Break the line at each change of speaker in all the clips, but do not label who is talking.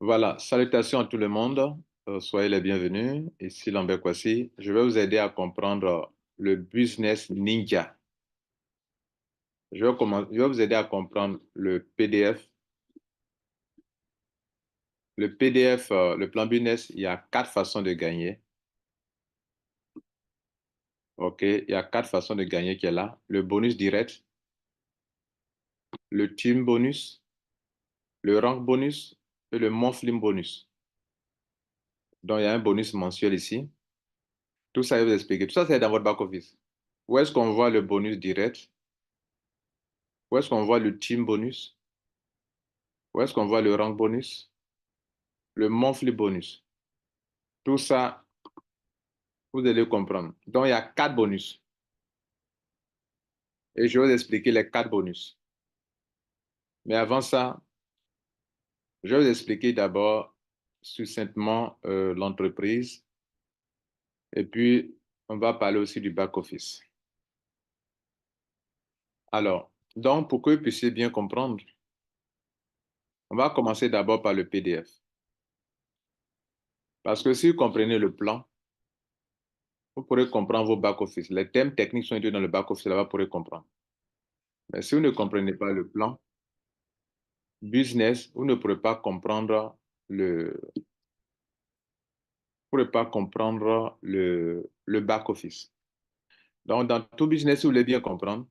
Voilà, salutations à tout le monde. Soyez les bienvenus. Ici Lambert Kwasi. Je vais vous aider à comprendre le business ninja. Je vais vous aider à comprendre le PDF. Le PDF, le plan business, il y a quatre façons de gagner. OK? Il y a quatre façons de gagner qui est là. Le bonus direct, le team bonus, le rank bonus et le monthly bonus. Donc, il y a un bonus mensuel ici. Tout ça, je vais vous expliquer. Tout ça, c'est dans votre back-office. Où est-ce qu'on voit le bonus direct? Où est-ce qu'on voit le team bonus? Où est-ce qu'on voit le rank bonus? Le monthly bonus. Tout ça, vous allez comprendre. Donc, il y a quatre bonus. Et je vais vous expliquer les quatre bonus. Mais avant ça, je vais vous expliquer d'abord succinctement l'entreprise. Et puis, on va parler aussi du back-office. Alors, donc, pour que vous puissiez bien comprendre, on va commencer d'abord par le PDF. Parce que si vous comprenez le plan, vous pourrez comprendre vos back-office. Les thèmes techniques sont étudiés dans le back-office, là-bas, vous pourrez comprendre. Mais si vous ne comprenez pas le plan, business, vous ne pourrez pas comprendre le back-office. Donc, dans tout business, si vous voulez bien comprendre,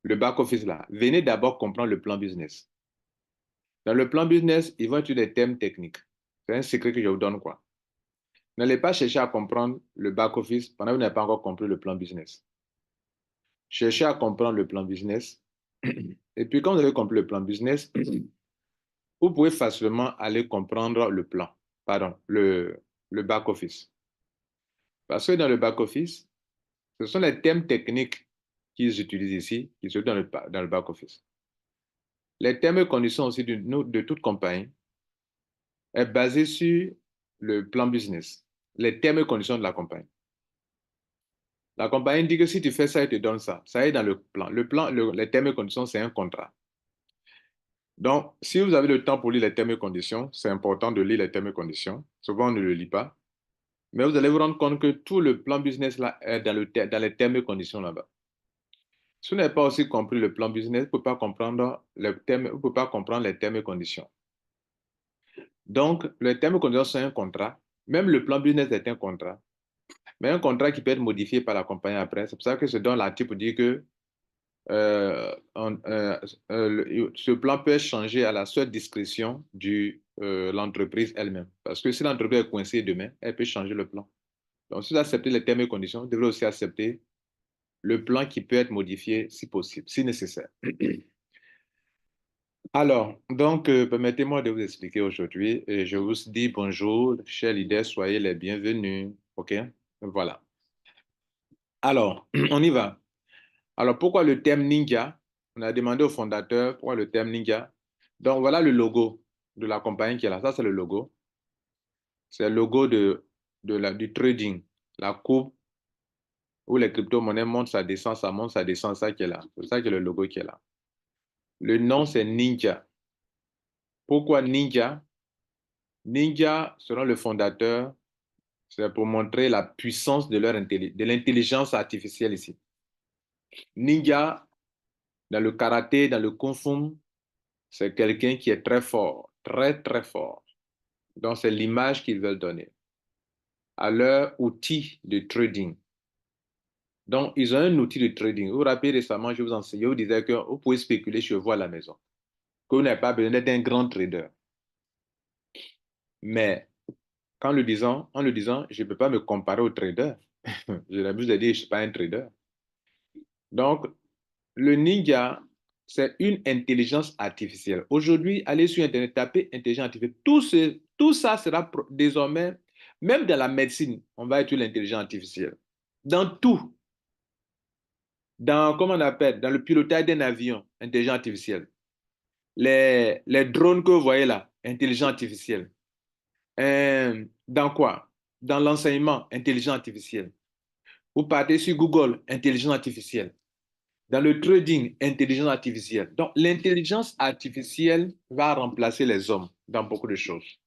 le back-office là, venez d'abord comprendre le plan business. Dans le plan business, ils vont utiliser des thèmes techniques. C'est un secret que je vous donne, quoi. N'allez pas chercher à comprendre le back-office pendant que vous n'avez pas encore compris le plan business. Cherchez à comprendre le plan business. Et puis, quand vous avez compris le plan business, vous pouvez facilement aller comprendre le plan, pardon, le back-office. Parce que dans le back-office, ce sont les thèmes techniques qu'ils utilisent ici, qui sont dans le back-office. Les termes et conditions aussi de toute compagnie est basé sur le plan business, les termes et conditions de la compagnie. La compagnie dit que si tu fais ça, elle te donne ça. Ça est dans le plan. Les termes et conditions, c'est un contrat. Donc, si vous avez le temps pour lire les termes et conditions, c'est important de lire les termes et conditions. Souvent, on ne le lit pas. Mais vous allez vous rendre compte que tout le plan business là est dans les termes et conditions là-bas. Si vous n'avez pas aussi compris le plan business, vous ne pouvez pas comprendre vous pouvez pas comprendre les termes et conditions. Donc, les termes et conditions sont un contrat. Même le plan business est un contrat. Mais un contrat qui peut être modifié par la compagnie après. C'est pour ça que ce dont l'article pour dire que ce plan peut changer à la seule discrétion de l'entreprise elle-même. Parce que si l'entreprise est coincée demain, elle peut changer le plan. Donc, si vous acceptez les termes et conditions, vous devrez aussi accepter le plan qui peut être modifié si possible, si nécessaire. Alors, donc, permettez-moi de vous expliquer aujourd'hui. Et je vous dis bonjour, chers leaders, soyez les bienvenus. OK? Voilà. Alors, on y va. Alors, pourquoi le terme ninja? On a demandé au fondateur pourquoi le terme ninja. Donc, voilà le logo de la compagnie qui est là. Ça, c'est le logo. C'est le logo du trading. La courbe où les crypto-monnaies montent, ça descend, ça monte, ça descend, ça qui est là. C'est ça qui est le logo qui est là. Le nom, c'est Ninja. Pourquoi Ninja? Ninja, selon le fondateur, c'est pour montrer la puissance de l'intelligence artificielle ici. Ninja, dans le karaté, dans le kung fu, c'est quelqu'un qui est très fort, très, très fort. Donc, c'est l'image qu'ils veulent donner à leur outil de trading. Donc, ils ont un outil de trading. Vous vous rappelez récemment, je vous enseignais, je vous disais que vous pouvez spéculer chez vous à la maison, que vous n'avez pas besoin d'être un grand trader. Mais en le disant, je ne peux pas me comparer au trader. Je l'ai juste dit, je ne suis pas un trader. Donc, le ninja, c'est une intelligence artificielle. Aujourd'hui, allez sur Internet, tapez intelligence artificielle. Tout ça sera désormais, même dans la médecine, on va utiliser l'intelligence artificielle. Dans tout. Comment on appelle, dans le pilotage d'un avion, intelligence artificielle. Les drones que vous voyez là, intelligence artificielle. Dans quoi? Dans l'enseignement, intelligence artificielle. Vous partez sur Google, intelligence artificielle. Dans le trading, intelligence artificielle. Donc, l'intelligence artificielle va remplacer les hommes dans beaucoup de choses.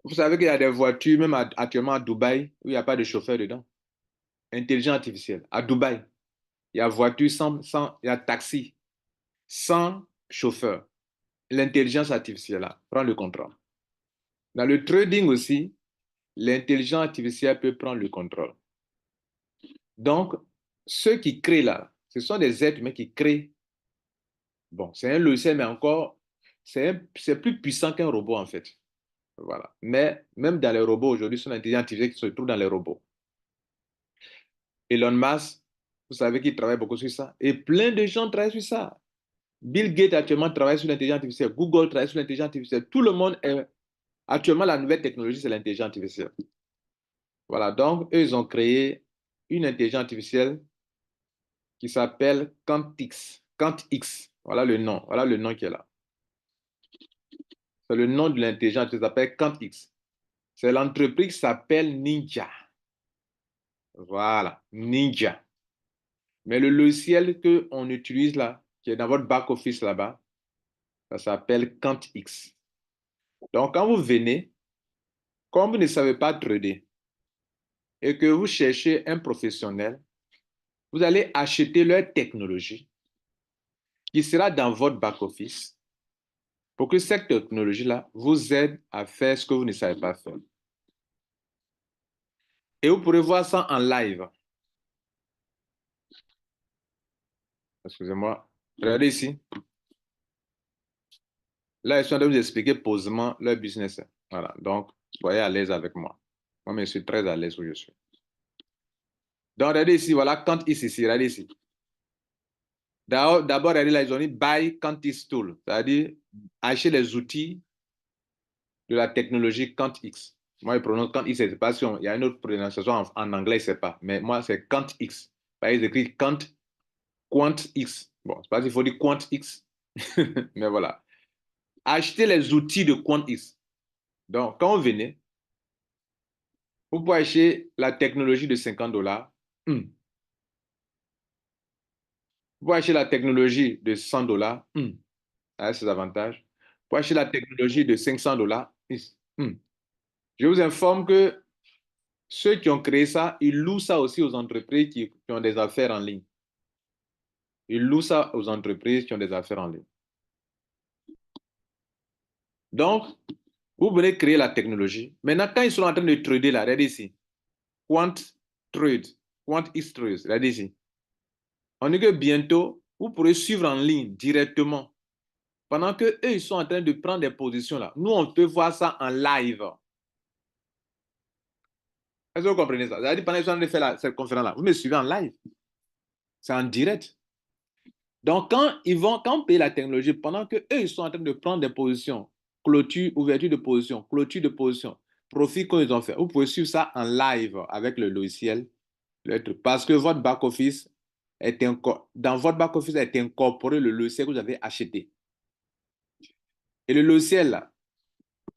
Vous savez qu'il y a des voitures, même actuellement à Dubaï, où il n'y a pas de chauffeur dedans. Intelligence artificielle. À Dubaï, il y a voiture il y a taxi sans chauffeur. L'intelligence artificielle là, prend le contrôle. Dans le trading aussi, l'intelligence artificielle peut prendre le contrôle. Donc, ceux qui créent là, ce sont des êtres humains qui créent. Bon, c'est un logiciel, mais encore, c'est plus puissant qu'un robot en fait. Voilà. Mais même dans les robots aujourd'hui, c'est l'intelligence artificielle qui se trouve dans les robots. Elon Musk, vous savez qu'il travaille beaucoup sur ça. Et plein de gens travaillent sur ça. Bill Gates actuellement travaille sur l'intelligence artificielle. Google travaille sur l'intelligence artificielle. Tout le monde est... Actuellement, la nouvelle technologie, c'est l'intelligence artificielle. Voilà. Donc, eux, ils ont créé une intelligence artificielle qui s'appelle Quantix. QuantX. Voilà le nom. Voilà le nom qui est là. C'est le nom de l'intelligence artificielle. Ça s'appelle Quantix. C'est l'entreprise qui s'appelle Ninja. Voilà. Ninja. Mais le logiciel qu'on utilise là, qui est dans votre back-office là-bas, ça s'appelle QuantX. Donc, quand vous venez, comme vous ne savez pas trader et que vous cherchez un professionnel, vous allez acheter leur technologie qui sera dans votre back-office pour que cette technologie-là vous aide à faire ce que vous ne savez pas faire. Et vous pourrez voir ça en live. Excusez-moi. Regardez ici. Là, ils sont en train de vous expliquer posément leur business. Voilà. Donc, soyez à l'aise avec moi. Moi, je suis très à l'aise où je suis. Donc, regardez ici. Voilà, quand ici, regardez ici. D'abord, regardez là, ils ont dit buy Quantix tool. C'est-à-dire acheter les outils de la technologie QuantX. Moi, je prononce QuantX, je ne sais pas si il y a une autre prononciation en anglais, je ne sais pas. Mais moi, c'est QuantX. Ils écrivent QuantX. Bon, je ne sais pas s'il faut dire QuantX. Mais voilà. Acheter les outils de QuantX. Donc, quand vous venez, vous pouvez acheter la technologie de $50. Vous pouvez acheter la technologie de $100. A ses avantages. Vous pouvez acheter la technologie de $500. Je vous informe que ceux qui ont créé ça, ils louent ça aussi aux entreprises qui ont des affaires en ligne. Ils louent ça aux entreprises qui ont des affaires en ligne. Donc, vous venez créer la technologie. Maintenant, quand ils sont en train de trader là, regardez ici. Quant Trade, Quant X Trade, regardez ici. On dit que bientôt, vous pourrez suivre en ligne directement. Pendant qu'eux, ils sont en train de prendre des positions là. Nous, on peut voir ça en live. Est-ce que vous comprenez ça? C'est-à-dire, pendant qu'ils sont en train de faire cette conférence-là, vous me suivez en live. C'est en direct. Donc, quand on paye la technologie, pendant qu'eux, ils sont en train de prendre des positions, clôture, ouverture de position, clôture de position, profit qu'ils ont fait, vous pouvez suivre ça en live avec le logiciel. Parce que votre back-office dans votre back-office est incorporé le logiciel que vous avez acheté. Et le logiciel, là,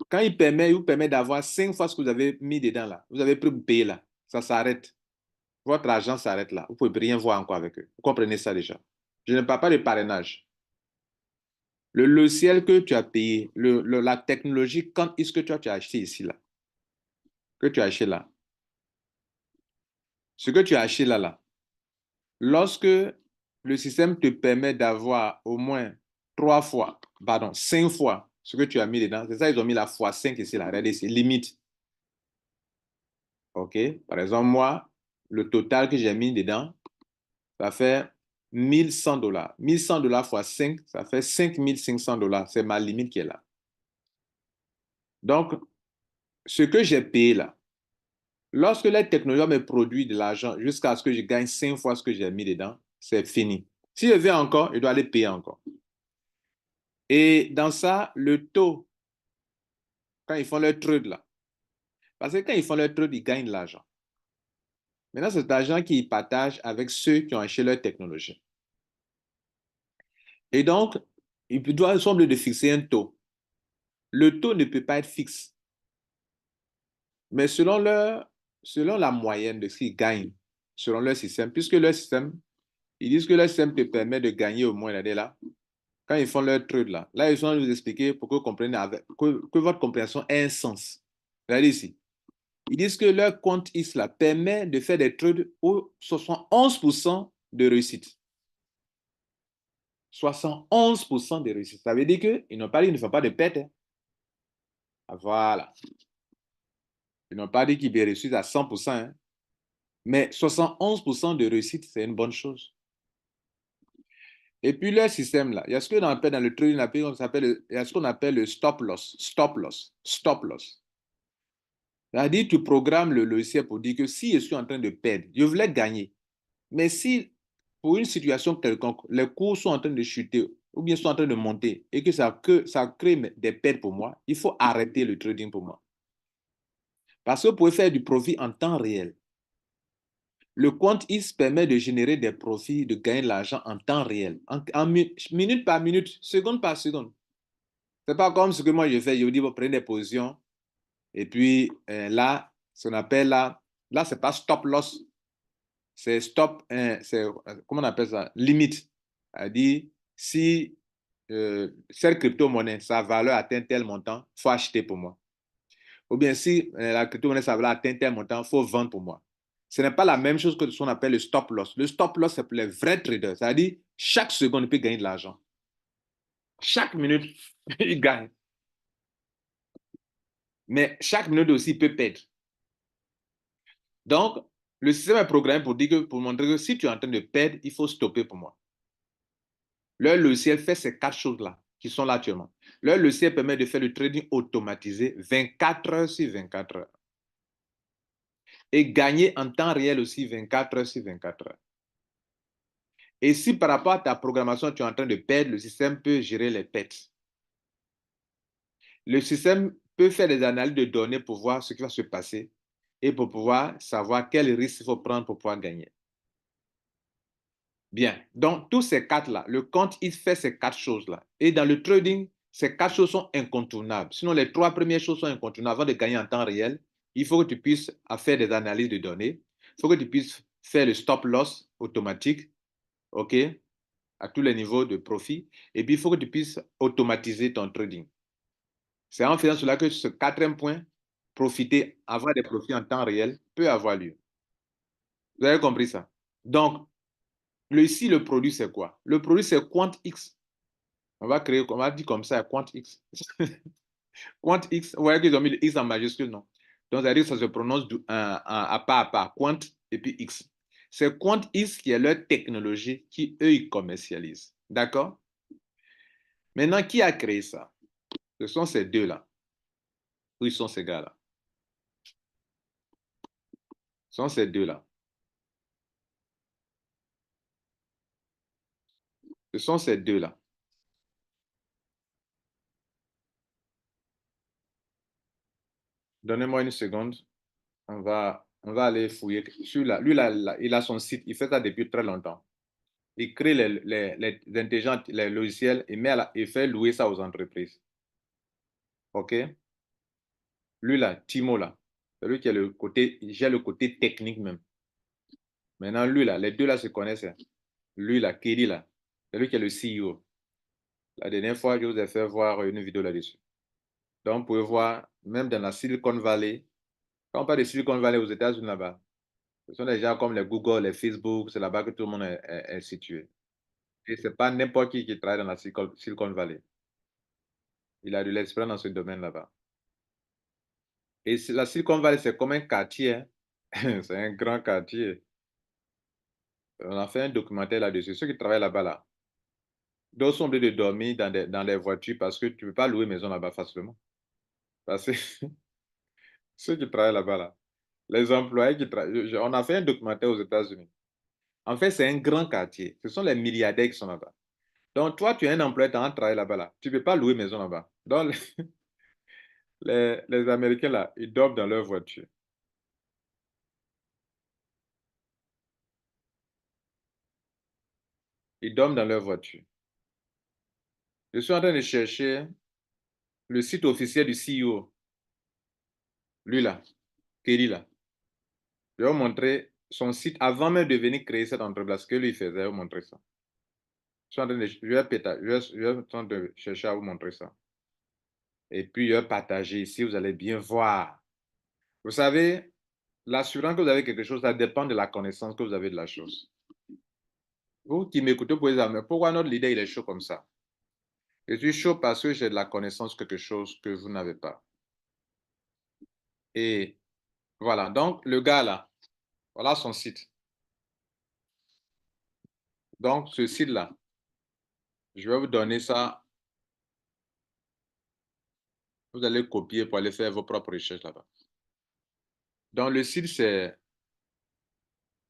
quand il vous permet d'avoir 5 fois ce que vous avez mis dedans, là, vous avez pris payer là, ça s'arrête. Votre argent s'arrête là. Vous ne pouvez rien voir encore avec eux. Vous comprenez ça déjà. Je ne parle pas de parrainage. Le logiciel que tu as payé, la technologie, quand est-ce que tu as acheté ici, là, que tu as acheté là, ce que tu as acheté là, lorsque le système te permet d'avoir au moins 3 fois, pardon, 5 fois ce que tu as mis dedans, c'est ça, ils ont mis la fois 5 ici, là, regardez, c'est limite. OK? Par exemple, moi, le total que j'ai mis dedans, ça fait $1,100. $1,100 fois 5, ça fait $5,500. C'est ma limite qui est là. Donc, ce que j'ai payé là, lorsque les technologies me produisent de l'argent jusqu'à ce que je gagne 5 fois ce que j'ai mis dedans, c'est fini. Si je veux encore, je dois aller payer encore. Et dans ça, le taux, quand ils font leur trade là, parce que quand ils font leur trade, ils gagnent de l'argent. Maintenant, c'est cet argent qu'ils partagent avec ceux qui ont acheté leur technologie. Et donc, ils doivent sembler de fixer un taux. Le taux ne peut pas être fixe. Mais selon la moyenne de ce qu'ils gagnent, selon leur système, puisque leur système, ils disent que leur système te permet de gagner au moins l'année là quand ils font leur trade là, là, ils sont vous expliquer pour que vous compreniez que votre compréhension ait un sens. Regardez ici. Ils disent que leur compte X là permet de faire des trades au 71% de réussite. 71% de réussite. Ça veut dire qu'ils n'ont pas dit qu'ils ne font pas de perte. Hein. Voilà. Ils n'ont pas dit qu'ils réussissent à 100%. Hein. Mais 71% de réussite, c'est une bonne chose. Et puis, leur système, là, il y a ce qu'on appelle dans le trading, il y a ce qu'on appelle le stop loss. Stop loss. Stop loss. C'est-à-dire, tu programmes le logiciel pour dire que si je suis en train de perdre, je voulais gagner. Mais si, pour une situation quelconque, les cours sont en train de chuter ou bien sont en train de monter et que ça crée des pertes pour moi, il faut arrêter le trading pour moi. Parce que vous pouvez faire du profit en temps réel. Le compte X permet de générer des profits, de gagner de l'argent en temps réel, minute par minute, seconde par seconde. Ce n'est pas comme ce que moi je fais. Je vous dis, vous prenez des positions et puis là, ce qu'on appelle là, ce n'est pas stop loss, c'est stop, comment on appelle ça? Limite. C'est-à-dire, si cette crypto-monnaie, sa valeur atteint tel montant, il faut acheter pour moi. Ou bien si la crypto-monnaie, sa valeur atteint tel montant, il faut vendre pour moi. Ce n'est pas la même chose que ce qu'on appelle le stop loss. Le stop loss, c'est pour les vrais traders. C'est-à-dire, chaque seconde, il peut gagner de l'argent. Chaque minute, il gagne. Mais chaque minute aussi, il peut perdre. Donc, le système est programmé pour montrer que si tu es en train de perdre, il faut stopper pour moi. Leur logiciel fait ces 4 choses-là qui sont là actuellement. Leur logiciel permet de faire le trading automatisé 24 heures sur 24 heures. Et gagner en temps réel aussi 24 heures sur 24 heures. Et si par rapport à ta programmation, tu es en train de perdre, le système peut gérer les pertes. Le système peut faire des analyses de données pour voir ce qui va se passer et pour pouvoir savoir quel risque il faut prendre pour pouvoir gagner. Bien. Donc, tous ces 4-là, le compte, il fait ces 4 choses-là. Et dans le trading, ces 4 choses sont incontournables. Sinon, les 3 premières choses sont incontournables. Avant de gagner en temps réel, il faut que tu puisses faire des analyses de données. Il faut que tu puisses faire le stop loss automatique, OK, à tous les niveaux de profit. Et puis, il faut que tu puisses automatiser ton trading. C'est en faisant cela que ce 4e point, profiter, avoir des profits en temps réel, peut avoir lieu. Vous avez compris ça? Donc, ici, le produit, c'est quoi? Le produit, c'est QuantX. On va dire comme ça, QuantX. QuantX, vous voyez qu'ils ont mis le X en majuscule, non? Donc, ça veut dire que ça se prononce à pas, Quant et puis X. C'est QuantX qui est leur technologie qui, eux, ils commercialisent. D'accord? Maintenant, qui a créé ça? Ce sont ces deux-là. Où ils sont ces gars-là? Ce sont ces deux-là. Ce sont ces deux-là. Donnez-moi une seconde. On va aller fouiller. Lui, il a son site. Il fait ça depuis très longtemps. Il crée les intelligences, les logiciels et fait louer ça aux entreprises. OK? Lui, là, Timo, là, c'est lui qui a le côté technique même. Maintenant, lui, là, les deux, là, se connaissent. Hein. Lui, là, Kelly, là, c'est lui qui est le CEO. La dernière fois, je vous ai fait voir une vidéo là-dessus. Donc, vous pouvez voir, même dans la Silicon Valley, quand on parle de Silicon Valley aux États-Unis, là-bas, ce sont des gens comme les Google, les Facebook, c'est là-bas que tout le monde est situé. Et ce n'est pas n'importe qui travaille dans la Silicon Valley. Il a de l'expérience dans ce domaine là-bas. Et la Silicon Valley, c'est comme un quartier. Hein. C'est un grand quartier. On a fait un documentaire là-dessus. Ceux qui travaillent là-bas, là, d'autres sont obligés de dormir dans les voitures parce que tu ne peux pas louer maison là-bas facilement. Parce que ceux qui travaillent là-bas, là, les employés qui travaillent. On a fait un documentaire aux États-Unis. En fait, c'est un grand quartier. Ce sont les milliardaires qui sont là-bas. Donc, toi, tu es un employé, tu as un travail là-bas. Là. Tu ne peux pas louer maison là-bas. Donc, les Américains, là, ils dorment dans leur voiture. Ils dorment dans leur voiture. Je suis en train de chercher le site officiel du CEO. Lui, là, Kelly, là. Je vais vous montrer son site avant même de venir créer cette entreprise. Ce que lui faisait, je vais vous montrer ça. Je vais en train de chercher à vous montrer ça. Et puis, je vais partager ici, vous allez bien voir. Vous savez, l'assurance que vous avez quelque chose, ça dépend de la connaissance que vous avez de la chose. Vous qui m'écoutez, vous pouvez dire, mais pourquoi notre leader, il est chaud comme ça? Je suis chaud parce que j'ai de la connaissance quelque chose que vous n'avez pas. Et voilà, donc le gars là, voilà son site. Donc, ce site-là, je vais vous donner ça. Vous allez copier pour aller faire vos propres recherches là-bas. Donc, le site, c'est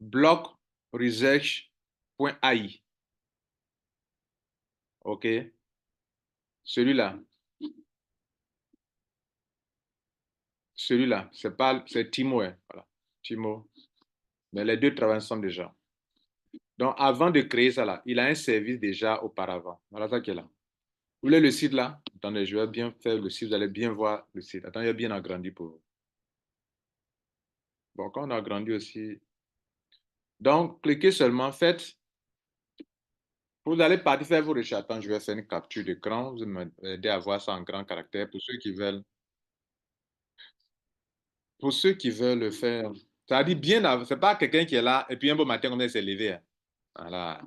blockresearch.ai. OK? Celui-là, c'est Timo. Hein. Voilà. Timo. Mais les deux travaillent ensemble déjà. Donc, avant de créer ça là, il a un service déjà auparavant. Voilà ça qui est là. Vous voulez le site là? Attendez, je vais bien faire le site. Vous allez bien voir le site. Attendez, il a bien agrandi pour vous. Bon, quand on a agrandi aussi. Donc, cliquez seulement, faites. Vous allez partir faire vos recherches. Attends, je vais faire une capture d'écran. Vous m'aider à voir ça en grand caractère pour ceux qui veulent. Pour ceux qui veulent le faire. Ça dit bien avant. C'est pas quelqu'un qui est là et puis un beau matin, on s'est levé. Hein. Voilà.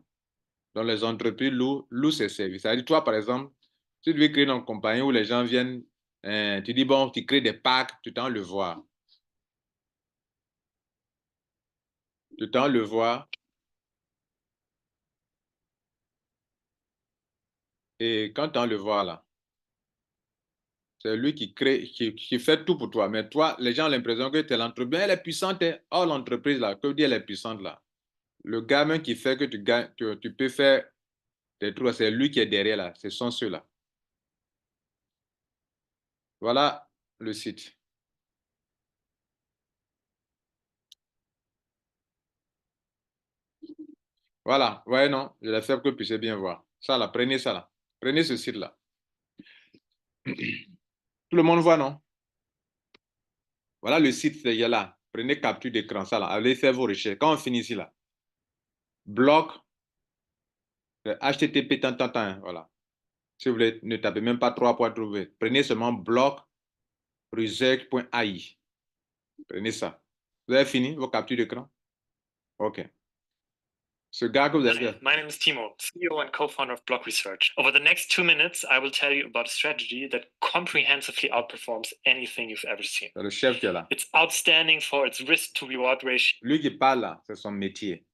Dans les entreprises louent ces services. Ça dit, toi, par exemple, si tu veux créer une compagnie où les gens viennent, tu dis, bon, tu crées des packs, tu t'en le vois. Tu t'en le vois. Et quand tu en le vois là, c'est lui qui crée, qui fait tout pour toi. Mais toi, les gens ont l'impression que tu es l'entreprise. Elle est puissante. Hein. Oh, l'entreprise là, que dit elle est puissante là. Le gars même qui fait que tu gagnes, tu peux faire des trucs, c'est lui qui est derrière là. Ce sont ceux-là. Voilà le site. Voilà. Ouais, non, je l'ai fait pour que vous puissiez bien voir. Ça là, prenez ça là. Prenez ce site-là. Tout le monde voit, non? Voilà le site, il y a là. Prenez capture d'écran, ça là. Allez faire vos recherches. Quand on finit ici là, blog, HTTP, tant, tant, tant, voilà. Si vous voulez, ne tapez même pas trois points trouver. Prenez seulement blogresearch.ai. Prenez ça. Vous avez fini vos captures d'écran? OK. Ce gars que vous avez...
Hi, my name is Timo, CEO and co-founder of Block Research. Over the next 2 minutes, I will tell you about a strategy that comprehensively outperforms anything you've ever seen.
C'est le chef qui est là.
It's outstanding for its risk-to-reward ratio.
Lui qui parle là, c'est son métier.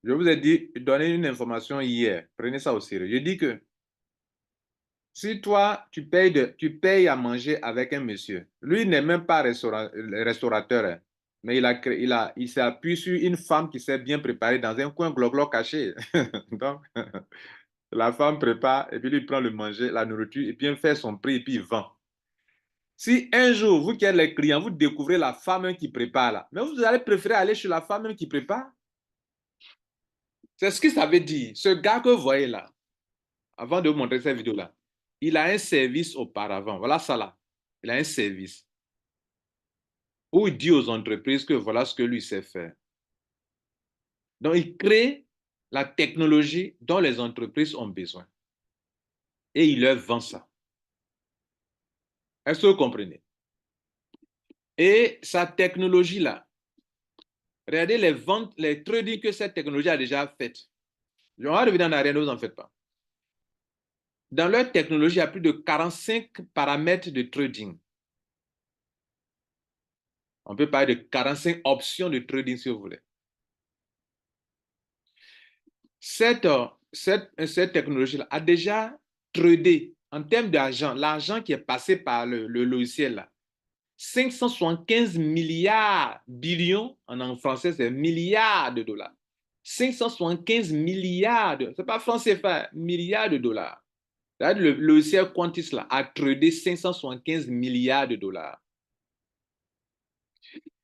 Je vous ai dit, donner une information hier. Prenez ça au sérieux. Je dis que si toi, tu payes à manger avec un monsieur, lui n'est même pas restaurateur, hein, mais il s'appuie sur une femme qui s'est bien préparée dans un coin glo caché. Donc, la femme prépare et puis lui prend le manger, la nourriture, et puis il fait son prix et puis il vend. Si un jour, vous qui êtes les clients, vous découvrez la femme qui prépare là, mais vous allez préférer aller chez la femme qui prépare? C'est ce que ça veut dire. Ce gars que vous voyez là, avant de vous montrer cette vidéo-là, il a un service auparavant. Voilà ça là. Il a un service où il dit aux entreprises que voilà ce que lui sait faire. Donc, il crée la technologie dont les entreprises ont besoin. Et il leur vend ça. Est-ce que vous comprenez? Et sa technologie-là, regardez les ventes, les trading que cette technologie a déjà faites. Je vais revenir en arrière, ne vous en faites pas. Dans leur technologie, il y a plus de 45 paramètres de trading. On peut parler de 45 options de trading si vous voulez. Cette technologie-là a déjà tradé en termes d'argent, l'argent qui est passé par le logiciel là, 575 milliards, billions, en français c'est milliards de dollars. 575 milliards, c'est pas franc CFA, milliards de dollars. Le logiciel Quantis là, a tradé 575 milliards de dollars.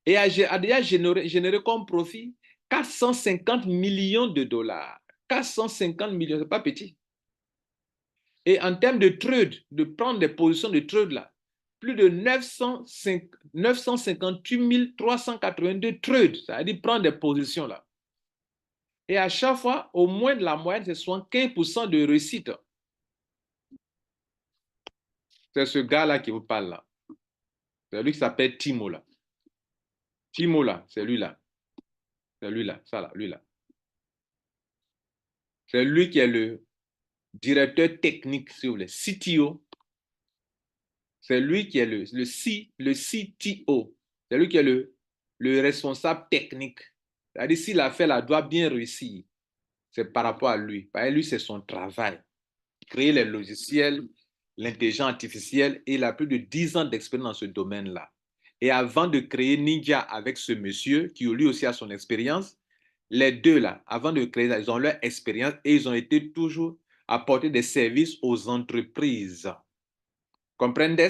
Et a déjà généré comme profit 450 millions de dollars. 450 millions, c'est pas petit. Et en termes de trade, de prendre des positions de trade là, plus de 958 382 trades, c'est-à-dire prendre des positions là. Et à chaque fois, au moins de la moyenne, c'est 75% de réussite. C'est ce gars-là qui vous parle là. C'est lui qui s'appelle Timo là. Timo là, c'est lui là. C'est lui là, ça là, lui là. C'est lui qui est le directeur technique, si vous voulez, CTO. C'est lui qui est le CTO. C'est lui qui est le responsable technique. C'est-à-dire, si l'affaire là doit bien réussir, c'est par rapport à lui. Parce que lui, c'est son travail. Créer les logiciels, l'intelligence artificielle, et il a plus de 10 ans d'expérience dans ce domaine-là. Et avant de créer Ninja avec ce monsieur, qui lui aussi a son expérience, les deux là, avant de créer ça, ils ont leur expérience et ils ont été toujours apporter des services aux entreprises. ¿Comprendes?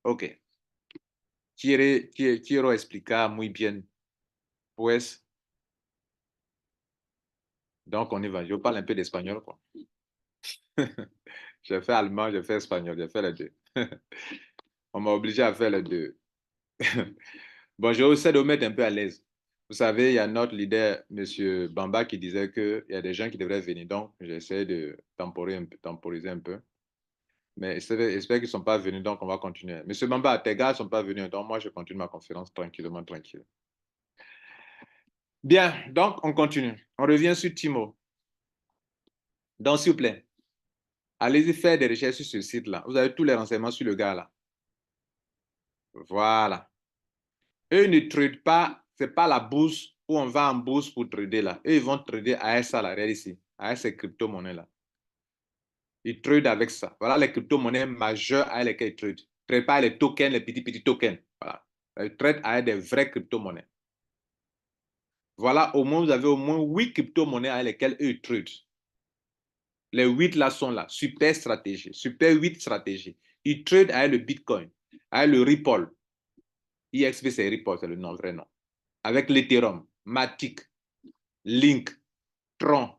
Ok. Quiero explicar muy bien. Pues, donc on y va. Je parle un peu d'espagnol, quoi. J'ai fait allemand, j'ai fait espagnol, j'ai fait les deux. On m'a obligé à faire les deux. Bon, je vais essayer de me mettre un peu à l'aise. Vous savez, il y a notre leader, M. Bamba, qui disait qu'il y a des gens qui devraient venir. Donc, j'essaie de temporiser un peu. Mais j'espère qu'ils ne sont pas venus, donc on va continuer. M. Bamba, tes gars ne sont pas venus, donc moi, je continue ma conférence tranquillement, tranquille. Bien, donc on continue. On revient sur Timo. Donc, s'il vous plaît, allez-y faire des recherches sur ce site-là. Vous avez tous les renseignements sur le gars là. Voilà. Eux ne tradent pas, ce n'est pas la bourse où on va en bourse pour trader là. Eux, ils vont trader à ça là, regardez ici, à ces crypto-monnaies là. Ils tradent avec ça. Voilà les crypto-monnaies majeures avec lesquelles ils tradent. Ils ne tradent pas les tokens, les petits tokens. Voilà. Ils tradent avec des vraies crypto-monnaies. Voilà, au moins, vous avez au moins 8 crypto-monnaies avec lesquelles eux tradent. Les 8 là sont là. Super stratégie. Super 8 stratégies. Ils tradent avec le Bitcoin, avec le Ripple. IXP, c'est Ripple, c'est le nom, vrai nom. Avec l'Ethereum, Matic, Link, Tron.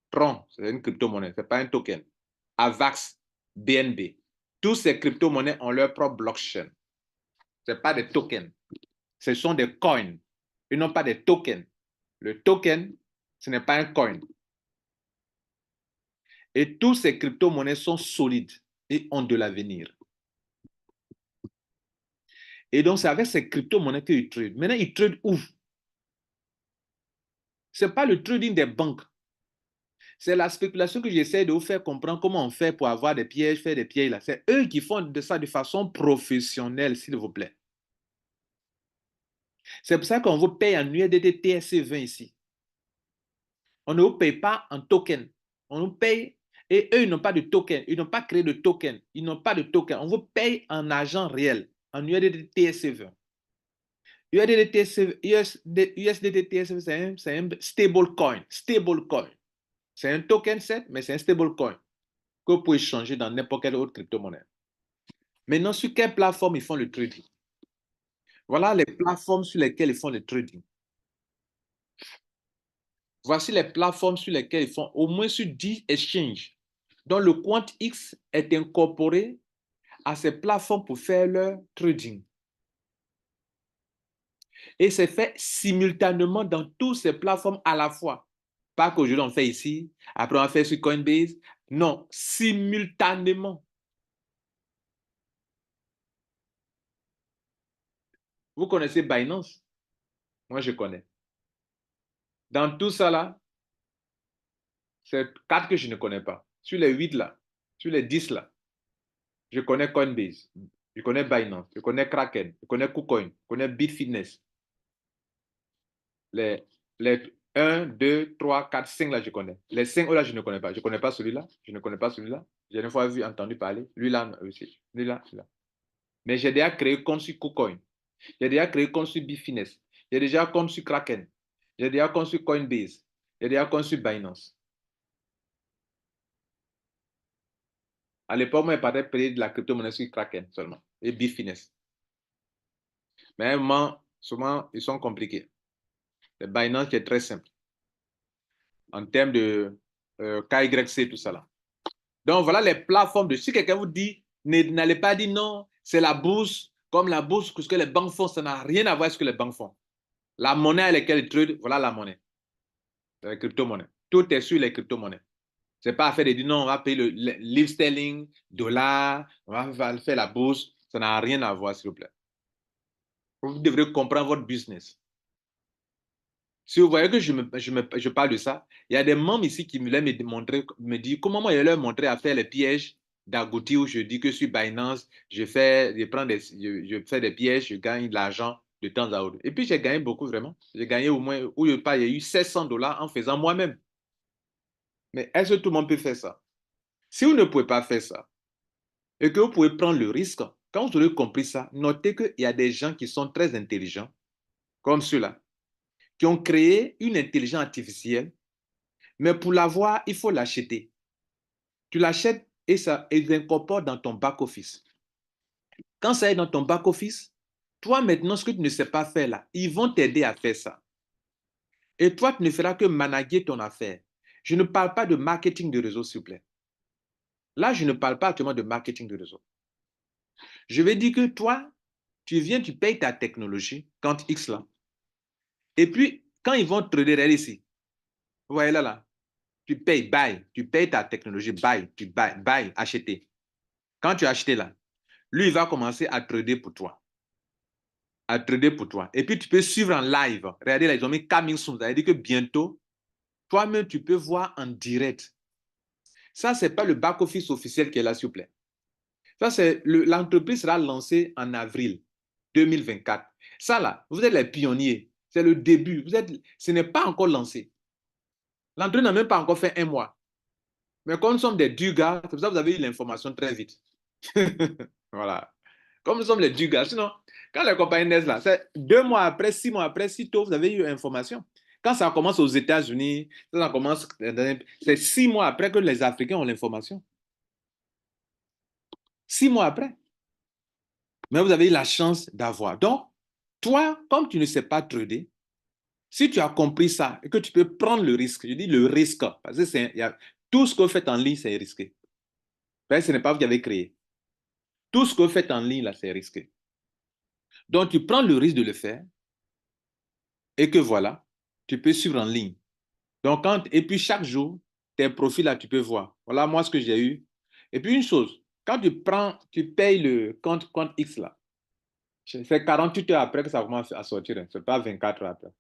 Tron, c'est une crypto-monnaie, ce n'est pas un token. Avax, BNB. Tous ces crypto-monnaies ont leur propre blockchain. Ce n'est pas des tokens. Ce sont des coins. Ils n'ont pas des tokens. Le token, ce n'est pas un coin. Et tous ces crypto-monnaies sont solides et ont de l'avenir. Et donc, c'est avec ces crypto-monnaies qu'ils tradent. Maintenant, ils tradent où? Ce n'est pas le trading des banques. C'est la spéculation que j'essaie de vous faire comprendre comment on fait pour avoir des pièges, faire des pièges là. C'est eux qui font de ça de façon professionnelle, s'il vous plaît. C'est pour ça qu'on vous paye en USDT TRC20 ici. On ne vous paye pas en token. On nous paye et eux, ils n'ont pas de token. Ils n'ont pas créé de token. Ils n'ont pas de token. On vous paye en argent réel, en USDT TRC20. USDT TRC20, c'est un stable coin. Stable coin. C'est un token, certes, mais c'est un stable coin que vous pouvez changer dans n'importe quelle autre crypto-monnaie. Maintenant, sur quelle plateforme ils font le trading? Voilà les plateformes sur lesquelles ils font le trading. Voici les plateformes sur lesquelles ils font au moins sur 10 exchanges. Donc, le QuantX est incorporé à ces plateformes pour faire leur trading. Et c'est fait simultanément dans toutes ces plateformes à la fois. Pas qu'aujourd'hui on fait ici, après on va faire sur Coinbase. Non, simultanément. Vous connaissez Binance? Moi, je connais. Dans tout ça là, c'est 4 que je ne connais pas. Sur les 8 là, sur les 10 là, je connais Coinbase, je connais Binance, je connais Kraken, je connais KuCoin, je connais Bitfinex. Les 1, 2, 3, 4, 5 là, je connais. Les 5 là, je ne connais pas. Je ne connais pas celui-là. Je ne connais pas celui-là. J'ai une fois entendu parler. Lui là aussi. Lui là, celui-là. Mais j'ai déjà créé compte sur KuCoin. J'ai déjà créé compte sur Bitfinex. J'ai déjà compte sur Kraken. J'ai déjà compte sur Coinbase. J'ai déjà compte sur Binance. À l'époque, moi, je parlais de la crypto-monnaie sur Kraken seulement. Et Bitfinex. Mais à un moment, souvent, ils sont compliqués. Le Binance qui est très simple. En termes de KYC, tout ça là. Donc, voilà les plateformes de... Si quelqu'un vous dit, n'allez pas dire non, c'est la bourse, comme la bourse, ce que les banques font, ça n'a rien à voir avec ce que les banques font. La monnaie avec laquelle ils tradent, voilà la monnaie. les crypto-monnaies. Tout est sur les crypto-monnaies. C'est pas à faire de dire non, on va payer le livre sterling, dollar, on va faire la bourse. Ça n'a rien à voir, s'il vous plaît. Vous devrez comprendre votre business. Si vous voyez que je parle de ça, il y a des membres ici qui me disent comment moi je leur montrer à faire les pièges d'Agouti où je dis que sur Binance, je fais des pièges, je gagne de l'argent de temps à autre. Et puis j'ai gagné beaucoup vraiment. J'ai gagné au moins, il y a eu 700 dollars en faisant moi-même. Mais est-ce que tout le monde peut faire ça? Si vous ne pouvez pas faire ça et que vous pouvez prendre le risque, quand vous aurez compris ça, notez qu'il y a des gens qui sont très intelligents, comme ceux-là, qui ont créé une intelligence artificielle, mais pour l'avoir, il faut l'acheter. Tu l'achètes et ça incorpore dans ton back-office. Quand ça est dans ton back-office, toi maintenant, ce que tu ne sais pas faire là, ils vont t'aider à faire ça. Et toi, tu ne feras que manager ton affaire. Je ne parle pas de marketing de réseau, s'il vous plaît. Là, je ne parle pas actuellement de marketing de réseau. Je vais dire que toi, tu viens, tu payes ta technologie, quand X là. Et puis, quand ils vont te trader ici, vous voyez là, tu payes, buy, tu payes ta technologie, buy, tu buy, acheter. Quand tu as acheté là, lui, il va commencer à trader pour toi. À trader pour toi. Et puis, tu peux suivre en live. Regardez là, ils ont mis coming soon. Ça veut dire que bientôt, toi-même, tu peux voir en direct. Ça, ce n'est pas le back-office officiel qui est là, s'il vous plaît. Ça, c'est l'entreprise sera lancée en avril 2024. Ça, là, vous êtes les pionniers. C'est le début. Ce n'est pas encore lancé. L'entreprise n'a même pas encore fait un mois. Mais comme nous sommes des gars, c'est pour ça que vous avez eu l'information très vite. Voilà. Comme nous sommes les gars, sinon, quand les compagnies naissent là, c'est 2 mois après, 6 mois après, si tôt, vous avez eu l'information. Quand ça commence aux États-Unis, ça commence, c'est 6 mois après que les Africains ont l'information. 6 mois après. Mais vous avez eu la chance d'avoir. Donc, toi, comme tu ne sais pas trader, si tu as compris ça et que tu peux prendre le risque, je dis le risque, parce que tout ce que vous faites en ligne, c'est risqué. Ce n'est pas vous qui avez créé. Tout ce que vous faites en ligne, là, c'est risqué. Donc, tu prends le risque de le faire et que voilà, tu peux suivre en ligne. Donc, et puis chaque jour, tes profils là, tu peux voir. Voilà, moi, ce que j'ai eu. Et puis, une chose, quand tu payes le compte X là, c'est 48 heures après que ça commence à sortir. Ce n'est pas 24 heures après.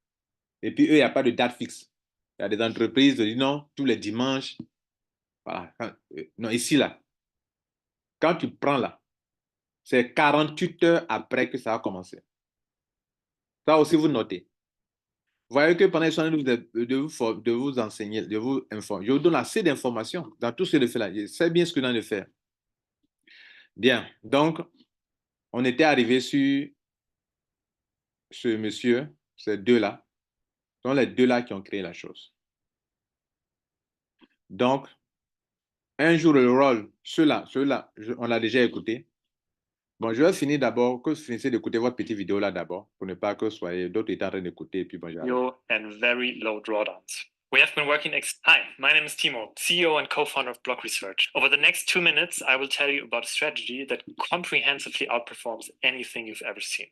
Et puis, eux, il n'y a pas de date fixe. Il y a des entreprises qui disent non, tous les dimanches. Voilà. Non, ici, là, quand tu prends là, c'est 48 heures après que ça a commencé. Ça aussi, vous notez. Vous voyez que pendant les soins de vous enseigner, de vous informer, je vous donne assez d'informations dans tout ce que je fais là. Je sais bien ce que je dois faire. Bien. Donc, on était arrivé sur ce monsieur, ces deux-là. Ce sont les deux-là qui ont créé la chose. Donc, un jour, le rôle, ceux-là, on l'a déjà écouté. Bon, je vais finir d'abord, que vous finissiez d'écouter votre petite vidéo là d'abord, pour ne pas que soyez d'autres étant en train d'écouter, et puis bon, j'arrête.
And very low drawdowns. We have been working. Hi, my name is Timo, CEO and co-founder of Block Research. Over the next 2 minutes, I will tell you about a strategy that comprehensively outperforms anything you've ever seen.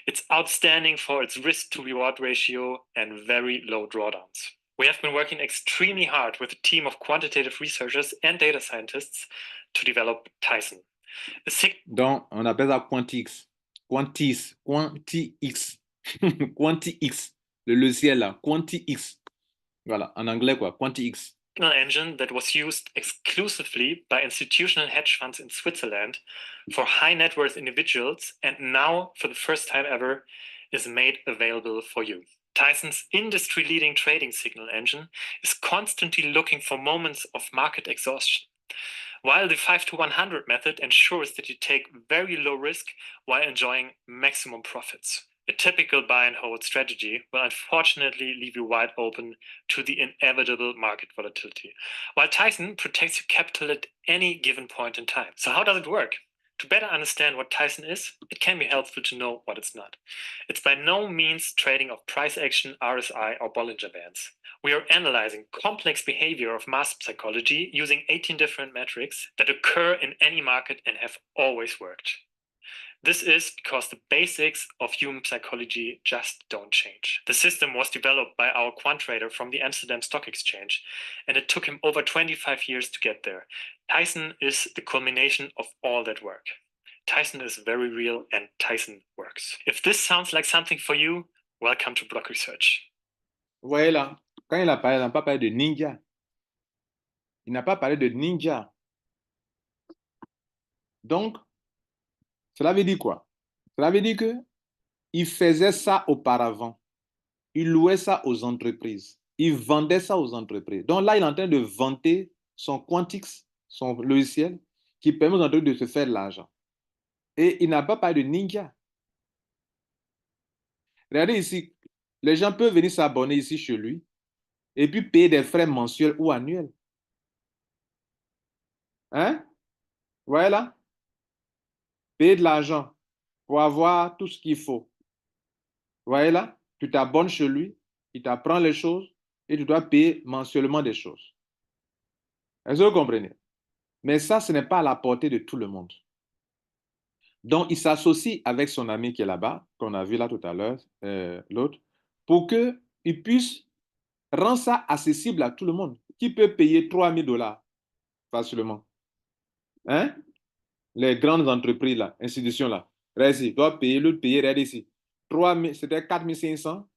It's outstanding for its risk to reward ratio and very low drawdowns. We have been working extremely hard with a team of quantitative researchers and data scientists to develop Tyson.
Donc, on appelle ça QuantiX. QuantiX. QuantiX. Le logiciel là, QuantiX. Voilà, en anglais quoi, QuantiX.
Engine that was used exclusively by institutional hedge funds in Switzerland for high net worth individuals, and now, for the first time ever, is made available for you. Tyson's industry-leading trading signal engine is constantly looking for moments of market exhaustion, while the 5-to-100 method ensures that you take very low risk while enjoying maximum profits. A typical buy and hold strategy will unfortunately leave you wide open to the inevitable market volatility, while Tyson protects your capital at any given point in time. So how does it work? To better understand what Tyson is, it can be helpful to know what it's not. It's by no means trading of price action, RSI, or Bollinger Bands. We are analyzing complex behavior of mass psychology using 18 different metrics that occur in any market and have always worked. This is because the basics of human psychology just don't change. The system was developed by our quant trader from the Amsterdam Stock Exchange, and it took him over 25 years to get there. Tyson is the culmination of all that work. Tyson is very real, and Tyson works. If this sounds like something for you, welcome to Block Research.
Vous voyez là, quand il a parlé, il n'a pas parlé de ninja. Il n'a pas parlé de ninja. Donc, cela veut dire quoi? Cela veut dire qu'il faisait ça auparavant. Il louait ça aux entreprises. Il vendait ça aux entreprises. Donc là, il est en train de vanter son Quantix, son logiciel, qui permet aux entreprises de se faire de l'argent. Et il n'a pas parlé de ninja. Regardez ici, les gens peuvent venir s'abonner ici chez lui et puis payer des frais mensuels ou annuels. Hein? Vous voyez là? Payer de l'argent pour avoir tout ce qu'il faut. Vous voyez là? Tu t'abonnes chez lui, il t'apprend les choses et tu dois payer mensuellement des choses. Est-ce que vous comprenez? Mais ça, ce n'est pas à la portée de tout le monde. Donc, il s'associe avec son ami qui est là-bas, qu'on a vu là tout à l'heure, l'autre, pour qu'il puisse rendre ça accessible à tout le monde. Qui peut payer 3 000 $ facilement? Hein? Les grandes entreprises, là, institutions, là. Regarde ici, doit payer, l'autre payer, regarde ici. C'était 4 500.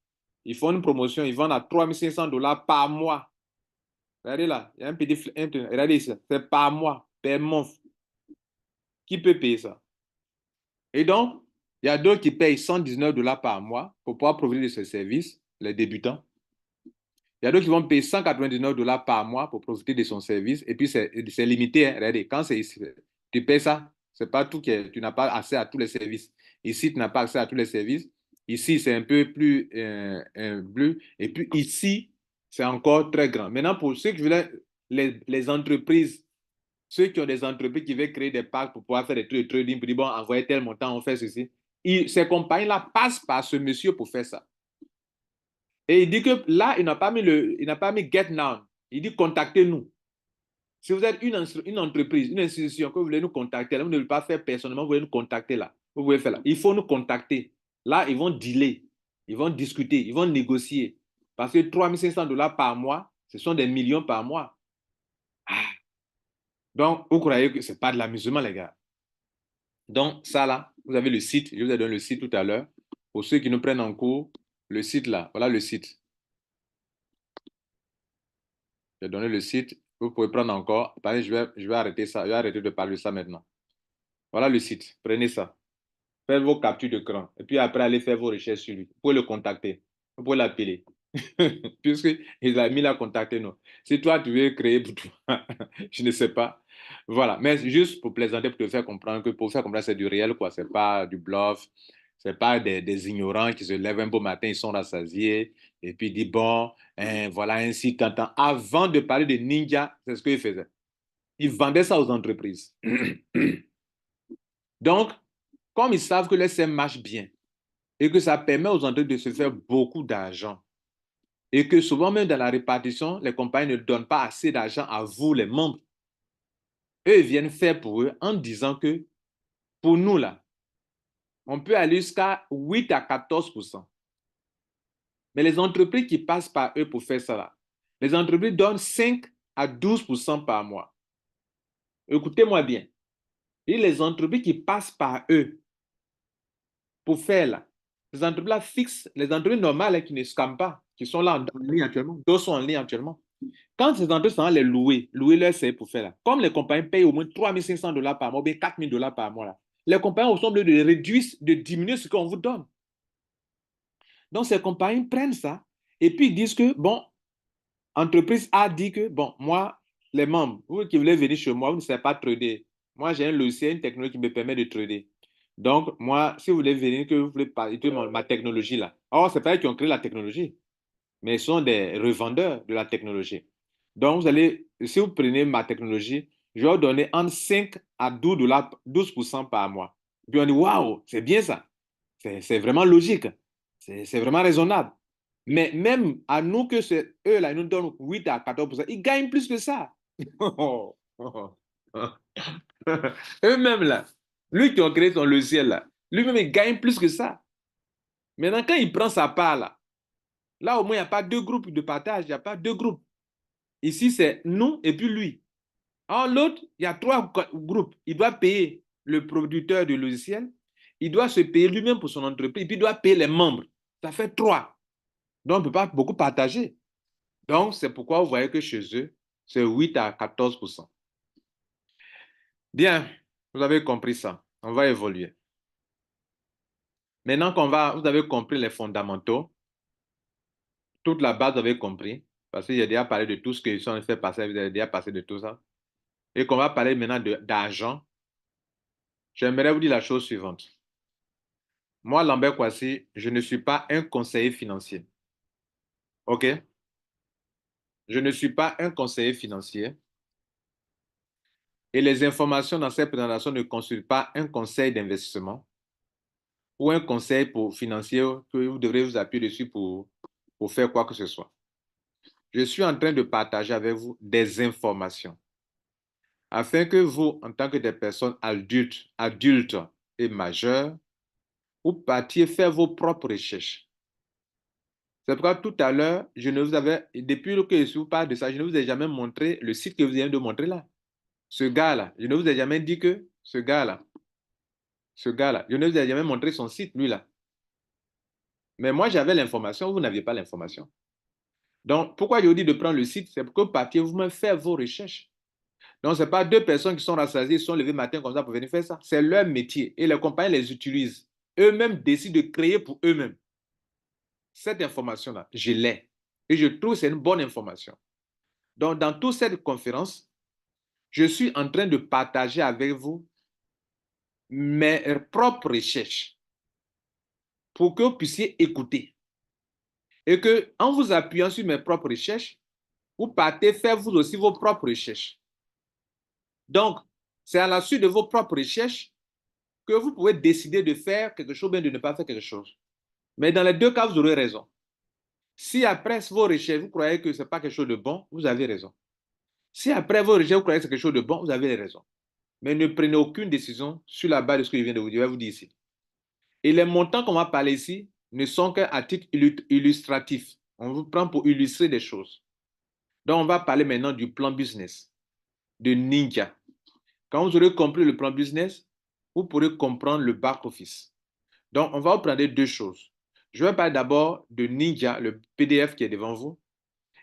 Ils font une promotion, ils vendent à 3 500 $ par mois. Regardez là, il y a un petit, regardez ici, c'est par mois, par mois. Qui peut payer ça? Et donc, il y a d'autres qui payent 119 $ par mois pour pouvoir profiter de ces services, les débutants. Il y a d'autres qui vont payer 199 $ par mois pour profiter de son service. Et puis, c'est limité. Hein. Regardez, quand tu payes ça, c'est pas tout tu n'as pas accès à tous les services. Ici, tu n'as pas accès à tous les services. Ici, c'est un peu plus bleu. Et puis ici, c'est encore très grand. Maintenant, pour ceux qui veulent, les entreprises, ceux qui ont des entreprises qui veulent créer des packs pour pouvoir faire des trucs de trading, pour dire, bon, envoyer tel montant, on fait ceci. Ces compagnies-là passent par ce monsieur pour faire ça. Et il dit que là, il n'a pas mis Get Now. Il dit contactez-nous. Si vous êtes une entreprise, une institution que vous voulez nous contacter, là, vous ne voulez pas faire personnellement, vous voulez nous contacter là. Vous pouvez faire là. Il faut nous contacter. Là, ils vont dealer, ils vont discuter, ils vont négocier. Parce que 3 500 $ par mois, ce sont des millions par mois. Ah. Donc, vous croyez que ce n'est pas de l'amusement, les gars. Donc, ça là, vous avez le site. Je vous ai donné le site tout à l'heure. Pour ceux qui nous prennent en cours, le site là, voilà le site. J'ai donné le site. Vous pouvez prendre encore. Je vais arrêter ça. Je vais arrêter de parler de ça maintenant. Voilà le site. Prenez ça. Faites vos captures d'écran. Et puis après, allez faire vos recherches sur lui. Vous pouvez le contacter. Vous pouvez l'appeler. Puisqu'il a mis la contacter nous. Si toi, tu veux créer pour toi, je ne sais pas. Voilà. Mais juste pour plaisanter, pour te faire comprendre que pour faire comprendre, c'est du réel, quoi. C'est pas du bluff. C'est pas des ignorants qui se lèvent un beau matin, ils sont rassasiés et puis ils disent, bon, hein, voilà un site tentant. Avant de parler de ninja, c'est ce qu'ils faisaient. Ils vendaient ça aux entreprises. Donc, comme ils savent que le SM marche bien et que ça permet aux entreprises de se faire beaucoup d'argent et que souvent même dans la répartition, les compagnies ne donnent pas assez d'argent à vous, les membres, eux, ils viennent faire pour eux en disant que pour nous, là, on peut aller jusqu'à 8 à 14%. Mais les entreprises qui passent par eux pour faire ça, là, les entreprises donnent 5 à 12% par mois. Écoutez-moi bien. Et les entreprises qui passent par eux pour faire là, les entreprises-là fixes, les entreprises normales hein, qui ne scamment pas, qui sont là en ligne actuellement, d'autres sont en ligne actuellement. Quand ces entreprises sont les louer leur service pour faire là, comme les compagnies payent au moins 3 500 $ par mois, ou bien 4 000 $ par mois, là, les compagnies sont obligées de réduire, de diminuer ce qu'on vous donne. Donc, ces compagnies prennent ça et puis ils disent que, bon, entreprise A dit que, bon, moi, les membres, vous qui voulez venir chez moi, vous ne savez pas trader. Moi, j'ai un logiciel, une technologie qui me permet de trader. Donc, moi, si vous voulez venir, que vous voulez parler de ma technologie là. Or, ce n'est pas eux qui ont créé la technologie, mais ce sont des revendeurs de la technologie. Donc, vous allez, si vous prenez ma technologie, je vais vous donner entre 5 à 12% par mois. Puis on dit, waouh, c'est bien ça. C'est vraiment logique. C'est vraiment raisonnable. Mais même à nous que c'est eux là, ils nous donnent 8 à 14%, ils gagnent plus que ça. Eux-mêmes là, lui qui ont créé son logiciel là, Lui-même, il gagne plus que ça. Maintenant, quand il prend sa part, là au moins, il n'y a pas deux groupes de partage, il n'y a pas deux groupes. Ici, c'est nous et puis lui. En l'autre, il y a trois groupes. Il doit payer le producteur du logiciel, il doit se payer lui-même pour son entreprise, et puis il doit payer les membres. Ça fait trois. Donc, on ne peut pas beaucoup partager. Donc, c'est pourquoi vous voyez que chez eux, c'est 8 à 14%. Bien, vous avez compris ça. On va évoluer. Maintenant vous avez compris les fondamentaux, toute la base, vous avez compris, parce qu'il y a déjà parlé de tout ce qu'ils ont fait passer, vous avez déjà passé de tout ça, et qu'on va parler maintenant d'argent. J'aimerais vous dire la chose suivante. Moi, Lambert Kouassi, je ne suis pas un conseiller financier. OK? Je ne suis pas un conseiller financier. Et les informations dans cette présentation ne constituent pas un conseil d'investissement ou un conseil financier que vous devrez vous appuyer dessus pour faire quoi que ce soit. Je suis en train de partager avec vous des informations afin que vous, en tant que des personnes adultes et majeures, vous partiez faire vos propres recherches. C'est pourquoi tout à l'heure, depuis que je vous parle de ça, je ne vous ai jamais montré le site que vous venez de montrer là. Ce gars-là, je ne vous ai jamais dit que ce gars-là, je ne vous ai jamais montré son site, lui là. Mais moi, j'avais l'information, vous n'aviez pas l'information. Donc, pourquoi je vous dis de prendre le site? C'est pour que vous partiez vous-même faire vos recherches. Donc, ce n'est pas deux personnes qui sont rassasiées, qui sont levées le matin comme ça pour venir faire ça. C'est leur métier et les compagnies les utilisent. Eux-mêmes décident de créer pour eux-mêmes. Cette information-là, je l'ai. Et je trouve que c'est une bonne information. Donc, dans toute cette conférence, je suis en train de partager avec vous mes propres recherches pour que vous puissiez écouter. Et que, en vous appuyant sur mes propres recherches, vous partez faire vous aussi vos propres recherches. Donc, c'est à la suite de vos propres recherches que vous pouvez décider de faire quelque chose ou bien de ne pas faire quelque chose. Mais dans les deux cas, vous aurez raison. Si après vos recherches, vous croyez que ce n'est pas quelque chose de bon, vous avez raison. Si après vos recherches, vous croyez que c'est quelque chose de bon, vous avez raison. Mais ne prenez aucune décision sur la base de ce que je viens de vous dire, ici. Et les montants qu'on va parler ici ne sont qu'à titre illustratif. On vous prend pour illustrer des choses. Donc, on va parler maintenant du plan business de Ninja. Quand vous aurez compris le plan business, vous pourrez comprendre le back-office. Donc, on va vous prendre deux choses. Je vais parler d'abord de Ninja, le PDF qui est devant vous.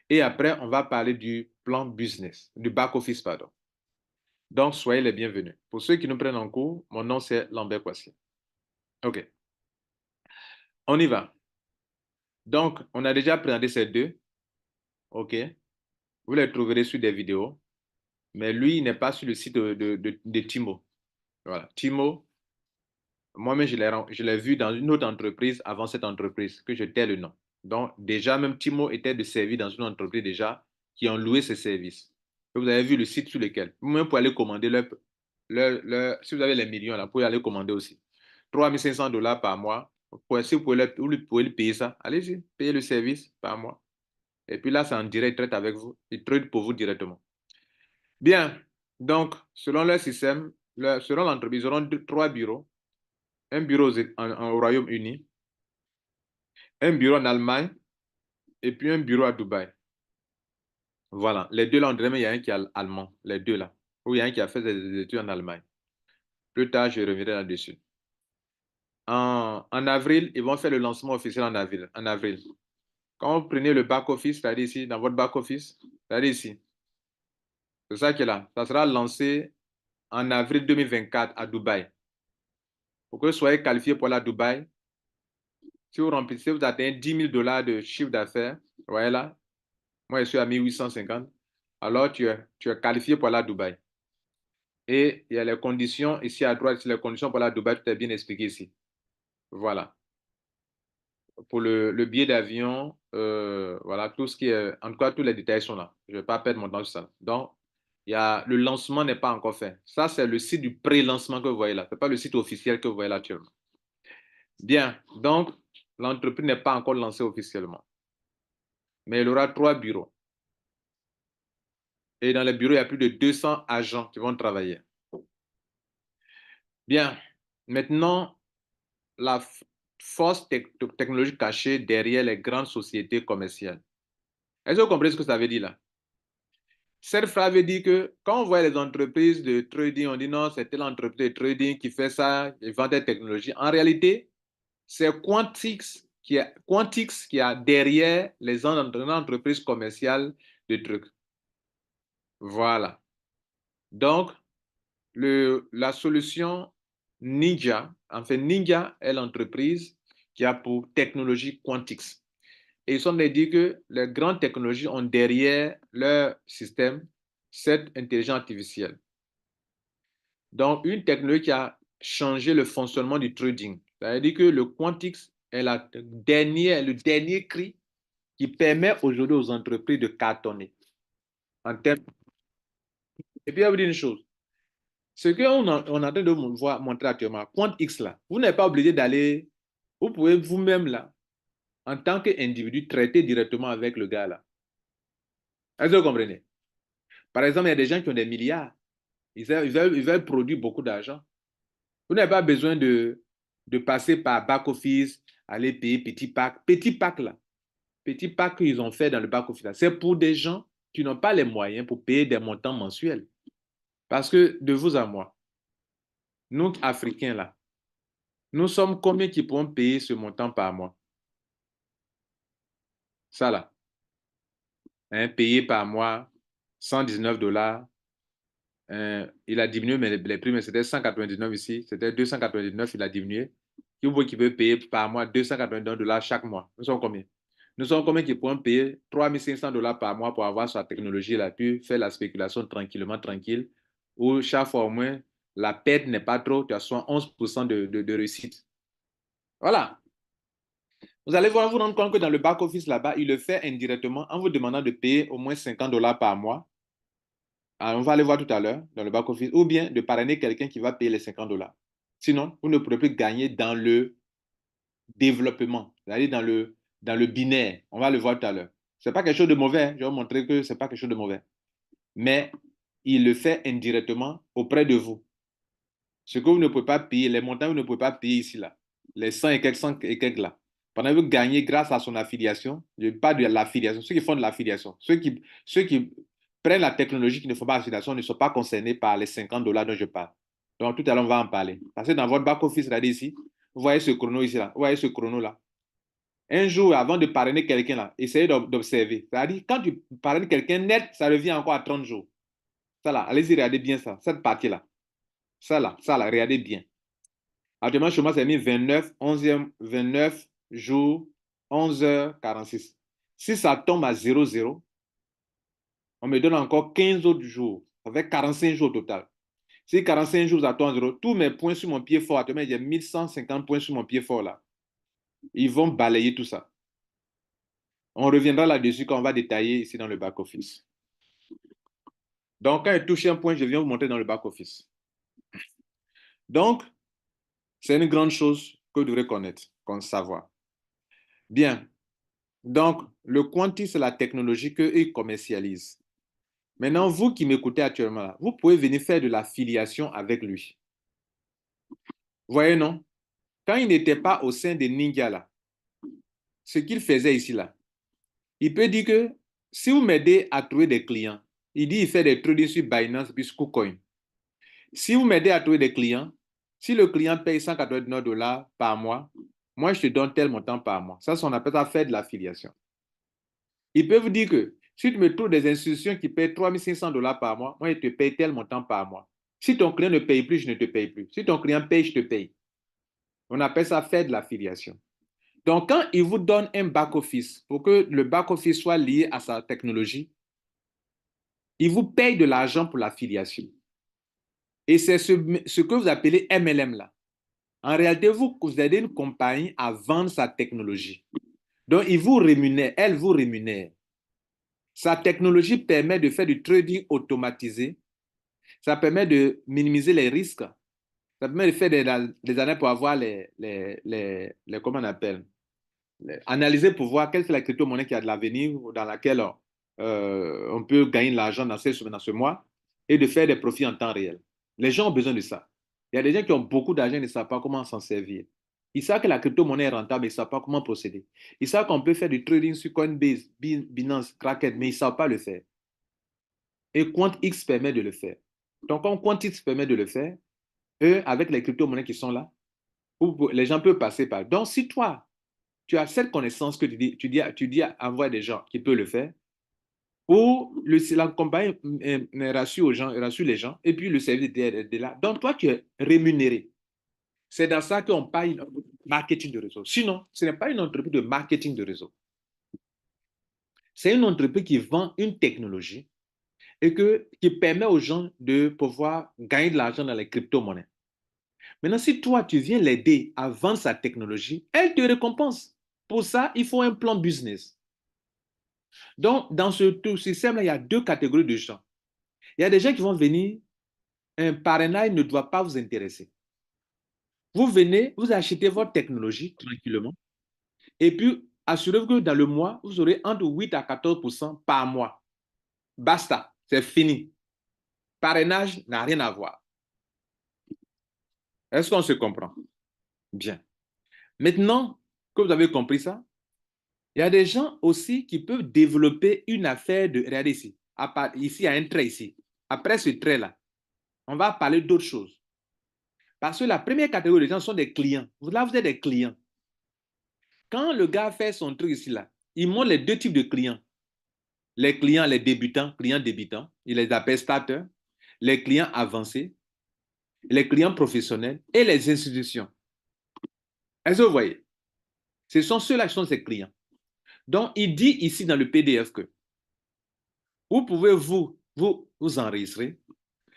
Et après, on va parler du plan business, du back-office, pardon. Donc, soyez les bienvenus. Pour ceux qui nous prennent en cours, mon nom, c'est Lambert Kouassi. OK. On y va. Donc, on a déjà présenté ces deux. OK. Vous les trouverez sur des vidéos. Mais lui, il n'est pas sur le site de Timo. Voilà. Timo, moi-même, je l'ai vu dans une autre entreprise avant cette entreprise, que je tais le nom. Donc, déjà, même Timo était de servir dans une entreprise déjà qui ont loué ses services. Vous avez vu le site sur lequel. Vous-même, pour aller commander si vous avez les millions, là, vous pouvez aller commander aussi. 3500 dollars par mois. Si vous pouvez le payer ça, allez-y, payez le service par mois. Et puis là, c'est en direct, il traite avec vous. Il traite pour vous directement. Bien. Donc, selon leur système, selon l'entreprise, ils auront trois bureaux. Un bureau au Royaume-Uni, un bureau en Allemagne et puis un bureau à Dubaï. Voilà. Les deux là, on dirait même il y a un qui est allemand. Les deux là. Ou il y a un qui a fait des études en Allemagne. Plus tard, je reviendrai là-dessus. En avril, ils vont faire le lancement officiel en avril. Quand vous prenez le back-office, c'est-à-dire ici, dans votre back-office, c'est-à-dire ici, c'est ça qui est là. Ça sera lancé en avril 2024 à Dubaï. Pour que vous soyez qualifié pour aller à Dubaï, si vous remplissez, vous atteignez 10 000 dollars de chiffre d'affaires, vous voyez là, moi je suis à 1850, alors tu es qualifié pour aller à Dubaï. Et il y a les conditions ici à droite, les conditions pour aller à Dubaï, tout est bien expliqué ici. Voilà. Pour le billet d'avion, voilà, tout ce qui est, en tout cas, tous les détails sont là. Je ne vais pas perdre mon temps sur ça. Donc, le lancement n'est pas encore fait. Ça, c'est le site du pré-lancement que vous voyez là. Ce n'est pas le site officiel que vous voyez là actuellement. Bien, donc, l'entreprise n'est pas encore lancée officiellement. Mais il aura trois bureaux. Et dans les bureaux, il y a plus de 200 agents qui vont travailler. Bien, maintenant, la force technologique cachée derrière les grandes sociétés commerciales. Est-ce que vous comprenez ce que ça veut dire là? Cette phrase veut dire que quand on voit les entreprises de trading, on dit non, c'est telle entreprise de trading qui fait ça, ils vendent des technologies. En réalité, c'est Quantix qui a derrière les entreprises commerciales de trucs. Voilà. Donc, la solution Ninja, en fait, Ninja est l'entreprise qui a pour technologie Quantix. Et ils sont de dire que les grandes technologies ont derrière leur système cette intelligence artificielle. Donc, une technologie qui a changé le fonctionnement du trading. C'est-à-dire que le Quantix est le dernier cri qui permet aujourd'hui aux entreprises de cartonner. En termes... Et puis, je vais vous dire une chose. Ce qu'on on est en train de montrer actuellement, Quantix là, vous n'êtes pas obligé d'aller, vous pouvez vous-même là, en tant qu'individu, traiter directement avec le gars là. Est-ce que vous comprenez? Par exemple, il y a des gens qui ont des milliards. Ils veulent produire beaucoup d'argent. Vous n'avez pas besoin de passer par back-office, aller payer petit pack. Petit pack là, petit pack qu'ils ont fait dans le back-office là, c'est pour des gens qui n'ont pas les moyens pour payer des montants mensuels. Parce que de vous à moi, nous Africains là, nous sommes combien qui pourront payer ce montant par mois? Ça là, hein, payer par mois $119. Il a diminué mais les prix, mais c'était 199 ici, c'était 299, il a diminué. Qui peut payer par mois $299 chaque mois? Nous sommes combien? Nous sommes combien qui pourront payer $3 500 par mois pour avoir sa technologie là, puis faire la spéculation tranquillement, tranquille, où chaque fois au moins la perte n'est pas trop, tu as soit 11% de réussite. Voilà. Vous allez voir, vous rendre compte que dans le back-office là-bas, il le fait indirectement en vous demandant de payer au moins $50 par mois. Alors, on va aller voir tout à l'heure dans le back-office, ou bien de parrainer quelqu'un qui va payer les $50. Sinon, vous ne pourrez plus gagner dans le développement, c'est-à-dire dans le binaire. On va le voir tout à l'heure. Ce n'est pas quelque chose de mauvais, je vais vous montrer que ce n'est pas quelque chose de mauvais. Mais il le fait indirectement auprès de vous. Ce que vous ne pouvez pas payer, les montants que vous ne pouvez pas payer ici, là, les 100 et quelques là. Pendant que vous gagnez grâce à son affiliation, je ne parle pas de l'affiliation, ceux qui font de l'affiliation, ceux qui prennent la technologie qui ne font pas d'affiliation ne sont pas concernés par les $50 dont je parle. Donc tout à l'heure, on va en parler. Parce que dans votre back-office, regardez ici, vous voyez ce chrono ici, là, vous voyez ce chrono là. Un jour, avant de parrainer quelqu'un là, essayez d'observer. C'est-à-dire, quand tu parraines quelqu'un net, ça revient encore à 30 jours. Ça là, allez-y, regardez bien ça, cette partie-là. Ça là, regardez bien. Actuellement, chez moi, c'est mis 29, 11e, 29 jours, 11h46. Si ça tombe à 0,0, on me donne encore 15 autres jours. Ça fait 45 jours au total. Si 45 jours, ça tombe à 0, tous mes points sur mon pied fort, actuellement, j'ai 1150 points sur mon pied fort là. Ils vont balayer tout ça. On reviendra là-dessus quand on va détailler ici dans le back-office. Donc, quand je touche un point, je viens vous montrer dans le back-office. Donc, c'est une grande chose que vous devrez connaître, savoir. Bien. Donc, le Quanti, c'est la technologie qu'eux commercialisent. Maintenant, vous qui m'écoutez actuellement, là, vous pouvez venir faire de l'affiliation avec lui. Vous voyez, non? Quand il n'était pas au sein de Ninja, là, ce qu'il faisait ici, là, il peut dire que si vous m'aidez à trouver des clients, il dit il fait des trading sur Binance puis KuCoin. Si vous m'aidez à trouver des clients, si le client paye $189 par mois, moi, je te donne tel montant par mois. Ça, on appelle ça faire de l'affiliation. Il peut vous dire que si tu me trouves des institutions qui payent $3 500 par mois, moi, je te paye tel montant par mois. Si ton client ne paye plus, je ne te paye plus. Si ton client paye, je te paye. On appelle ça faire de l'affiliation. Donc, quand il vous donne un back-office pour que le back-office soit lié à sa technologie, il vous paye de l'argent pour l'affiliation. Et c'est ce que vous appelez MLM là. En réalité, vous aidez une compagnie à vendre sa technologie. Donc, il vous rémunère, elle vous rémunère. Sa technologie permet de faire du trading automatisé. Ça permet de minimiser les risques. Ça permet de faire des années pour avoir comment on appelle, analyser pour voir quelle est la crypto-monnaie qui a de l'avenir, dans laquelle on peut gagner de l'argent dans ce mois et de faire des profits en temps réel. Les gens ont besoin de ça. Il y a des gens qui ont beaucoup d'argent et ne savent pas comment s'en servir. Ils savent que la crypto-monnaie est rentable, mais ils ne savent pas comment procéder. Ils savent qu'on peut faire du trading sur Coinbase, Binance, Kraken, mais ils ne savent pas le faire. Et QuantX permet de le faire. Donc, quand QuantX permet de le faire, eux, avec les crypto-monnaies qui sont là, les gens peuvent passer par. Donc, si toi, tu as cette connaissance que tu dis à envoyer des gens qui peuvent le faire, ou la compagnie rassure les gens, et puis le service est là. Donc, toi, tu es rémunéré. C'est dans ça qu'on parle de marketing de réseau. Sinon, ce n'est pas une entreprise de marketing de réseau. C'est une entreprise qui vend une technologie et qui permet aux gens de pouvoir gagner de l'argent dans les crypto-monnaies. Maintenant, si toi, tu viens l'aider à vendre sa technologie, elle te récompense. Pour ça, il faut un plan business. Donc, dans ce système-là, il y a deux catégories de gens. Il y a des gens qui vont venir, un parrainage ne doit pas vous intéresser. Vous venez, vous achetez votre technologie tranquillement, et puis assurez-vous que dans le mois, vous aurez entre 8 à 14% par mois. Basta, c'est fini. Parrainage n'a rien à voir. Est-ce qu'on se comprend? Bien. Maintenant que vous avez compris ça, il y a des gens aussi qui peuvent développer une affaire de... Regardez ici. Ici, il y a un trait ici. Après ce trait-là, on va parler d'autres choses. Parce que la première catégorie de gens sont des clients. Là, vous êtes des clients. Quand le gars fait son truc ici, là, il montre les deux types de clients. Les clients, les débutants, clients débutants, il les appelle starters. Les clients avancés, les clients professionnels et les institutions. Est-ce que vous voyez? Ce sont ceux-là qui sont ces clients. Donc, il dit ici dans le PDF que vous pouvez vous enregistrer,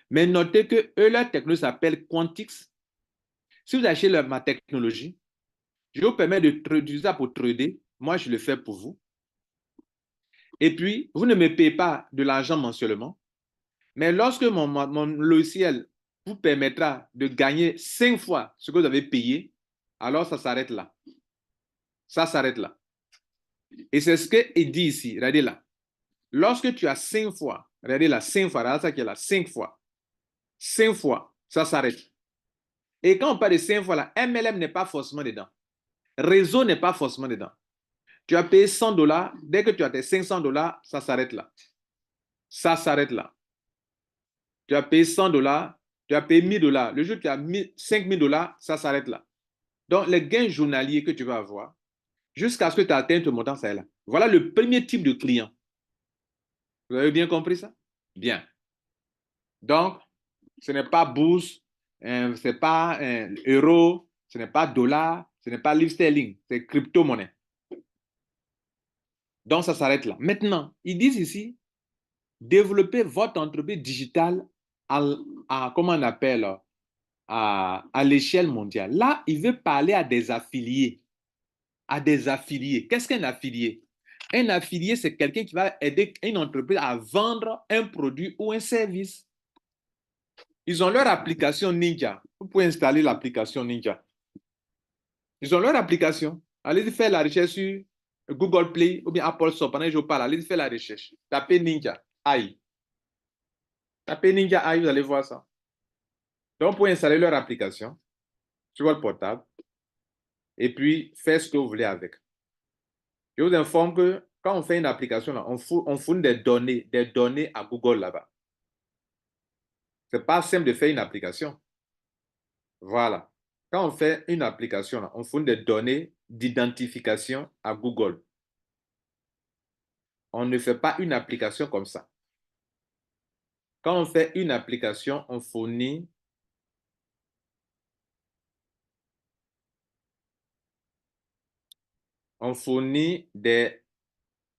mais notez que eux, leur technologie s'appelle Quantix. Si vous achetez ma technologie, je vous permets d'utiliser ça pour trader. Moi, je le fais pour vous. Et puis, vous ne me payez pas de l'argent mensuellement, mais lorsque mon logiciel vous permettra de gagner 5 fois ce que vous avez payé, alors ça s'arrête là. Ça s'arrête là. Et c'est ce qu'il dit ici. Regardez là. Lorsque tu as 5 fois, regardez là, 5 fois, regardez ça qui est là, 5 fois. 5 fois, ça s'arrête. Et quand on parle de 5 fois là, MLM n'est pas forcément dedans. Réseau n'est pas forcément dedans. Tu as payé $100, dès que tu as tes $500, ça s'arrête là. Ça s'arrête là. Tu as payé $100, tu as payé $1000. Le jour où tu as $5000, ça s'arrête là. Donc, les gains journaliers que tu vas avoir, jusqu'à ce que tu atteignes ton montant, ça est là. Voilà le premier type de client. Vous avez bien compris ça? Bien. Donc, ce n'est pas bourse, ce n'est pas euro, ce n'est pas dollar, ce n'est pas livre sterling, c'est crypto-monnaie. Donc, ça s'arrête là. Maintenant, ils disent ici, développez votre entreprise digitale comment on appelle, à l'échelle mondiale. Là, il veut parler à des affiliés. À des affiliés. Qu'est-ce qu'un affilié? Un affilié, c'est quelqu'un qui va aider une entreprise à vendre un produit ou un service. Ils ont leur application Ninja. Vous pouvez installer l'application Ninja. Ils ont leur application. Allez-y faire la recherche sur Google Play ou bien Apple Store. Pendant que je vous parle, allez-y faire la recherche. Tapez Ninja AI. Tapez Ninja AI, vous allez voir ça. Donc, vous pouvez installer leur application sur votre portable et puis faire ce que vous voulez avec. Je vous informe que quand on fait une application, là, on fournit des données à Google là-bas. Ce n'est pas simple de faire une application. Voilà. Quand on fait une application, là, on fournit des données d'identification à Google. On ne fait pas une application comme ça. Quand on fait une application, on fournit des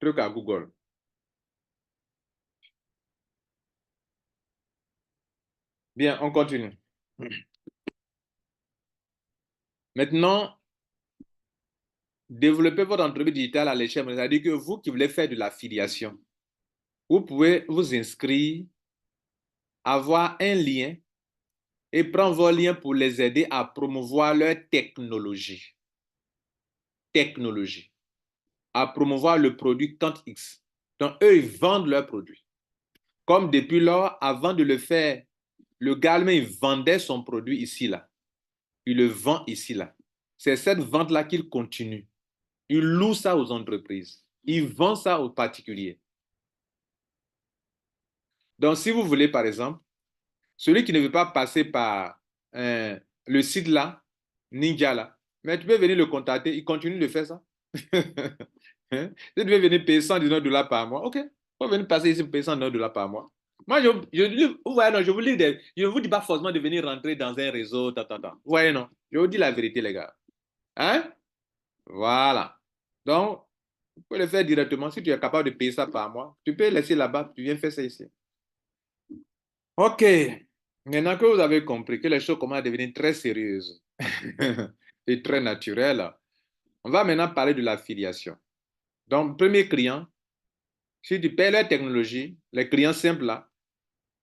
trucs à Google. Bien, on continue. Maintenant, développer votre entreprise digitale à l'échelle, c'est-à-dire que vous qui voulez faire de l'affiliation, vous pouvez vous inscrire, avoir un lien et prendre vos liens pour les aider à promouvoir leur technologie. Technologie. À promouvoir le produit QuantX. Donc, eux, ils vendent leurs produits. Comme depuis lors, avant de le faire, le gars, il vendait son produit ici, là. Il le vend ici, là. c'est cette vente-là qu'il continue. Il loue ça aux entreprises. Il vend ça aux particuliers. Donc, si vous voulez, par exemple, celui qui ne veut pas passer par le site là, Ninja là, mais tu peux venir le contacter, il continue de faire ça. Hein? Si tu veux venir payer $119 par mois, ok. Tu peux venir passer ici pour payer $119 par mois. Moi, vous voyez, non, je ne vous dis pas forcément de venir rentrer dans un réseau, Vous voyez, non? Je vous dis la vérité, les gars. Hein? Voilà. Donc, tu peux le faire directement. Si tu es capable de payer ça par mois, tu peux laisser là-bas, tu viens faire ça ici. OK. Maintenant que vous avez compris que les choses commencent à devenir très sérieuses et très naturelles, on va maintenant parler de l'affiliation. Donc, premier client, si tu payes la technologie, les clients simples là,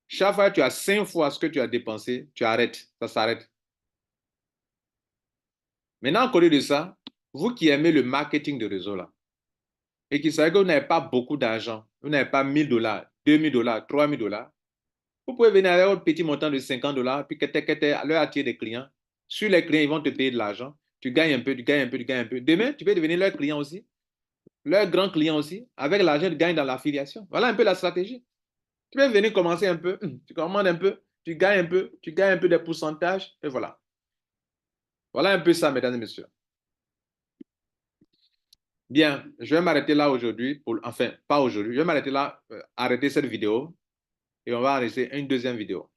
chaque fois que tu as 5 fois ce que tu as dépensé, tu arrêtes, ça s'arrête. Maintenant, à côté de ça, vous qui aimez le marketing de réseau là, et qui savez que vous n'avez pas beaucoup d'argent, vous n'avez pas $1,000, $2,000, $3,000, vous pouvez venir avec un petit montant de $50, puis leur attirer des clients. Sur les clients, ils vont te payer de l'argent. Tu gagnes un peu, tu gagnes un peu, tu gagnes un peu. Demain, tu peux devenir leur client aussi, leur grand client aussi. Avec l'argent, tu gagnes dans l'affiliation. Voilà un peu la stratégie. Tu peux venir commencer un peu, tu commandes un peu, tu gagnes un peu des pourcentages, et voilà. Voilà un peu ça, mesdames et messieurs. Bien, je vais m'arrêter là aujourd'hui, enfin, pas aujourd'hui, je vais m'arrêter là, arrêter cette vidéo, et on va arrêter une deuxième vidéo.